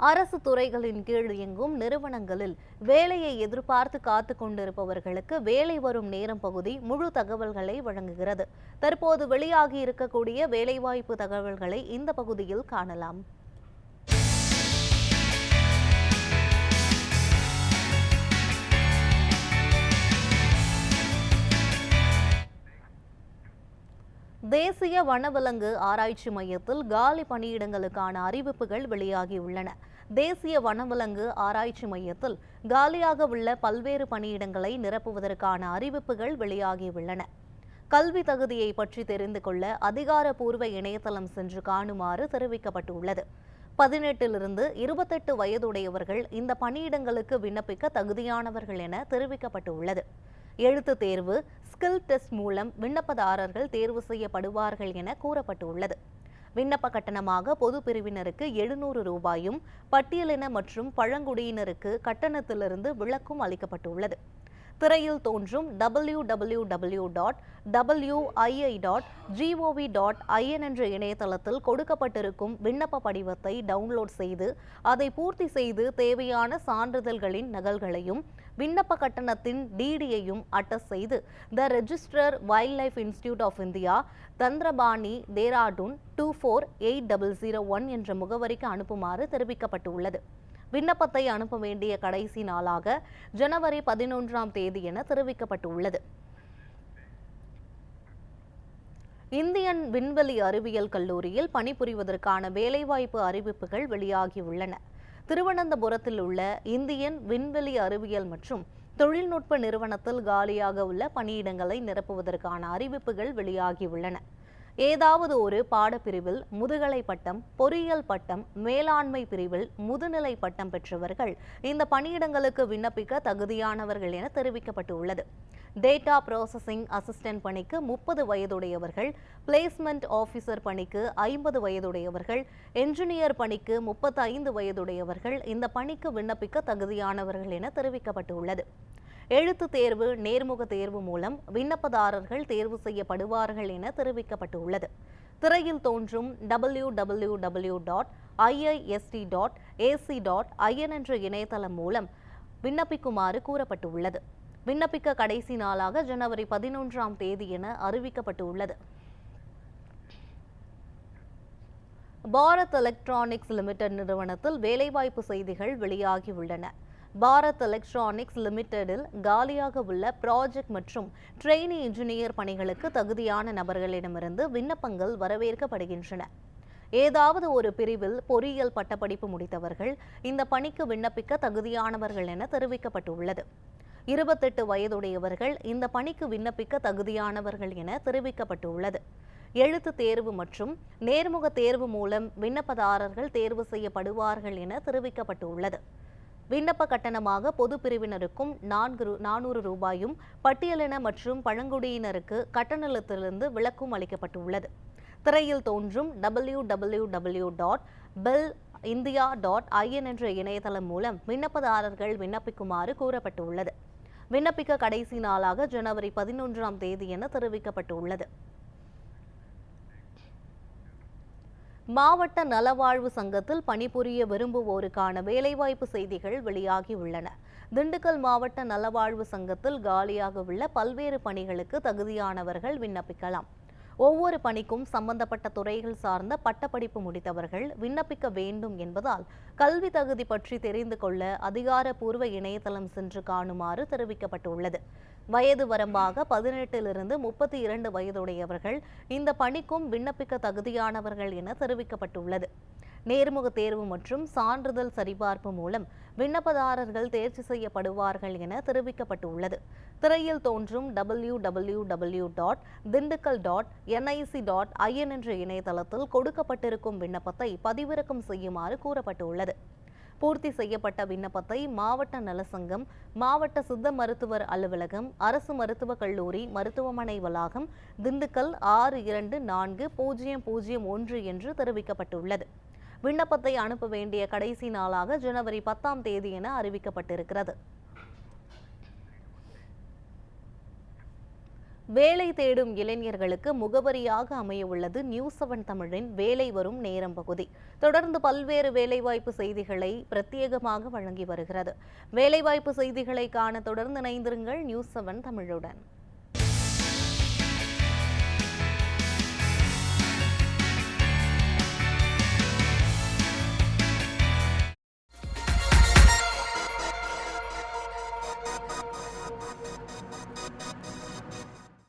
அரசு துறைகளின் கீழ் இயங்கும் நிறுவனங்களில் வேலையை எதிர்பார்த்து காத்து கொண்டிருப்பவர்களுக்கு வேலை வரும் நேரம் பகுதி முழு தகவல்களை வழங்குகிறது. தற்போது வெளியாகி இருக்கக்கூடிய வேலைவாய்ப்பு தகவல்களை இந்த பகுதியில் காணலாம். தேசிய வனவிலங்கு ஆராய்ச்சி மையத்தில் காலி பணியிடங்களுக்கான அறிவிப்புகள் வெளியாகியுள்ளன. தேசிய வனவிலங்கு ஆராய்ச்சி மையத்தில் காலியாக உள்ள பல்வேறு பணியிடங்களை நிரப்புவதற்கான அறிவிப்புகள் வெளியாகியுள்ளன. கல்வி தகுதியை பற்றி தெரிந்து கொள்ள அதிகாரப்பூர்வ இணையதளம் சென்று காணுமாறு தெரிவிக்கப்பட்டுள்ளது. 18 28 வயதுடையவர்கள் இந்த பணியிடங்களுக்கு விண்ணப்பிக்க தகுதியானவர்கள் என தெரிவிக்கப்பட்டுள்ளது. எழுத்து தேர்வு, ஸ்கில் டெஸ்ட் மூலம் விண்ணப்பதாரர்கள் தேர்வு செய்யப்படுவார்கள் என கூறப்பட்டுள்ளது. விண்ணப்ப கட்டணமாக பொது பிரிவினருக்கு 700 ரூபாயும், பட்டியலின மற்றும் பழங்குடியினருக்கு கட்டணத்திலிருந்து விலக்கும் அளிக்கப்பட்டுள்ளது. திரையில் தோன்றும் www.wi.gov.in என்ற இணையதளத்தில் கொடுக்கப்பட்டிருக்கும் விண்ணப்ப படிவத்தை டவுன்லோட் செய்து அதை பூர்த்தி செய்து தேவையான சான்றிதழ்களின் நகல்களையும் விண்ணப்ப கட்டணத்தின் டிடியையும் அட்டஸ்ட் செய்து the registrar wild life institute of India, Chandrabani, Dehradun 248001 என்ற முகவரிக்கு அனுப்புமாறு தெரிவிக்கப்பட்டுள்ளது. விண்ணப்பத்தை அனுப்ப வேண்டிய கடைசி நாளாக ஜனவரி 11ஆம் தேதி என தெரிவிக்கப்பட்டுள்ளது. இந்தியன் விண்வெளி அறிவியல் கல்லூரியில் பணிபுரிவதற்கான வேலைவாய்ப்பு அறிவிப்புகள் வெளியாகியுள்ளன. திருவனந்தபுரத்தில் உள்ள இந்தியன் விண்வெளி அறிவியல் மற்றும் தொழில்நுட்ப நிறுவனத்தில் காலியாக உள்ள பணியிடங்களை நிரப்புவதற்கான அறிவிப்புகள் வெளியாகியுள்ளன. ஏதாவது ஒரு பாடப்பிரிவில் முதுகலை பட்டம், பொறியியல் பட்டம், மேலாண்மை பிரிவில் முதுநிலை பட்டம் பெற்றவர்கள் இந்த பணியிடங்களுக்கு விண்ணப்பிக்க தகுதியானவர்கள் என தெரிவிக்கப்பட்டுள்ளது. டேட்டா ப்ராசஸிங் அசிஸ்டன்ட் பணிக்கு 30 வயதுடையவர்கள், பிளேஸ்மெண்ட் ஆபீசர் பணிக்கு 50 வயதுடையவர்கள், என்ஜினியர் பணிக்கு 35 வயதுடையவர்கள் இந்த பணிக்கு விண்ணப்பிக்க தகுதியானவர்கள் என தெரிவிக்கப்பட்டுள்ளது. எழுத்து தேர்வு, நேர்முக தேர்வு மூலம் விண்ணப்பதாரர்கள் தேர்வு செய்யப்படுவார்கள் என தெரிவிக்கப்பட்டுள்ளது. திரையில் தோன்றும் www.iist.ac.in என்ற இணையதளம் மூலம் விண்ணப்பிக்குமாறு கூறப்பட்டுள்ளது. விண்ணப்பிக்க கடைசி நாளாக ஜனவரி 11ஆம் தேதி என அறிவிக்கப்பட்டுள்ளது. பாரத் எலக்ட்ரானிக்ஸ் லிமிடெட் நிறுவனத்தில் வேலைவாய்ப்பு செய்திகள் வெளியாகியுள்ளன. பாரத் எலக்ட்ரானிக்ஸ் லிமிடெடில் காலியாக உள்ள ப்ராஜெக்ட் மற்றும் ட்ரெயினி இன்ஜினியர் பணிகளுக்கு தகுதியான நபர்களிடமிருந்து விண்ணப்பங்கள் வரவேற்கப்படுகின்றன. ஏதாவது ஒரு பிரிவில் பொறியியல் பட்டப்படிப்பு முடித்தவர்கள் இந்த பணிக்கு விண்ணப்பிக்க தகுதியானவர்கள் என தெரிவிக்கப்பட்டுள்ளது. 28 வயதுடையவர்கள் இந்த பணிக்கு விண்ணப்பிக்க தகுதியானவர்கள் என தெரிவிக்கப்பட்டுள்ளது. எழுத்து தேர்வு மற்றும் நேர்முக தேர்வு மூலம் விண்ணப்பதாரர்கள் தேர்வு செய்யப்படுவார்கள் என தெரிவிக்கப்பட்டுள்ளது. விண்ணப்ப கட்டணமாக பொது பிரிவினருக்கும் 400 ரூபாயும், பட்டியலின மற்றும் பழங்குடியினருக்கு கட்டணத்திலிருந்து விலக்கும் அளிக்கப்பட்டுள்ளது. திரையில் தோன்றும் www.bellindia.in என்ற இணையதளம் மூலம் விண்ணப்பதாரர்கள் விண்ணப்பிக்குமாறு கூறப்பட்டுள்ளது. விண்ணப்பிக்க கடைசி நாளாக ஜனவரி 11ஆம் தேதி என தெரிவிக்கப்பட்டுள்ளது. மாவட்ட நலவாழ்வு சங்கத்தில் பணிபுரிய விரும்புவோருக்கான வேலைவாய்ப்பு செய்திகள் வெளியாகியுள்ளன. திண்டுக்கல் மாவட்ட நலவாழ்வு சங்கத்தில் காலியாக உள்ள பல்வேறு பணிகளுக்கு தகுதியானவர்கள் விண்ணப்பிக்கலாம். ஒவ்வொரு பணிக்கும் சம்பந்தப்பட்ட துறைகள் சார்ந்த பட்டப்படிப்பு முடித்தவர்கள் விண்ணப்பிக்க வேண்டும் என்பதால் கல்வி தகுதி பற்றி தெரிந்து கொள்ள அதிகாரப்பூர்வ இணையதளம் சென்று காணுமாறு தெரிவிக்கப்பட்டுள்ளது. வயது வரம்பாக 18 32 வயதுடையவர்கள் இந்த பணிக்கும் விண்ணப்பிக்க தகுதியானவர்கள் என தெரிவிக்கப்பட்டுள்ளது. நேர்முக தேர்வு மற்றும் சான்றிதழ் சரிபார்ப்பு மூலம் விண்ணப்பதாரர்கள் தேர்ச்சி செய்யப்படுவார்கள் என தெரிவிக்கப்பட்டுள்ளது. திரையில் தோன்றும் www.dindukkal.nic.in என்ற இணையதளத்தில் கொடுக்கப்பட்டிருக்கும் விண்ணப்பத்தை பதிவிறக்கம் செய்யுமாறு கூறப்பட்டுள்ளது. பூர்த்தி செய்யப்பட்ட விண்ணப்பத்தை மாவட்ட நலசங்கம், மாவட்ட சித்த மருத்துவர் அலுவலகம், அரசு மருத்துவக் கல்லூரி மருத்துவமனை வளாகம், திண்டுக்கல் 624001 என்று தெரிவிக்கப்பட்டுள்ளது. விண்ணப்பத்தை அனுப்ப வேண்டிய கடைசி நாளாக ஜனவரி 10ஆம் தேதி என அறிவிக்கப்பட்டிருக்கிறது. வேலை தேடும் இளைஞர்களுக்கு முகவரியாக அமைய உள்ளது நியூஸ்7 தமிழின் வேலை வரும் நேரம் பகுதி. தொடர்ந்து பல்வேறு வேலைவாய்ப்பு செய்திகளை பிரத்யேகமாக வழங்கி வருகிறது. வேலைவாய்ப்பு செய்திகளை காண தொடர்ந்து இணைந்திருங்கள் நியூஸ்7 தமிழுடன்.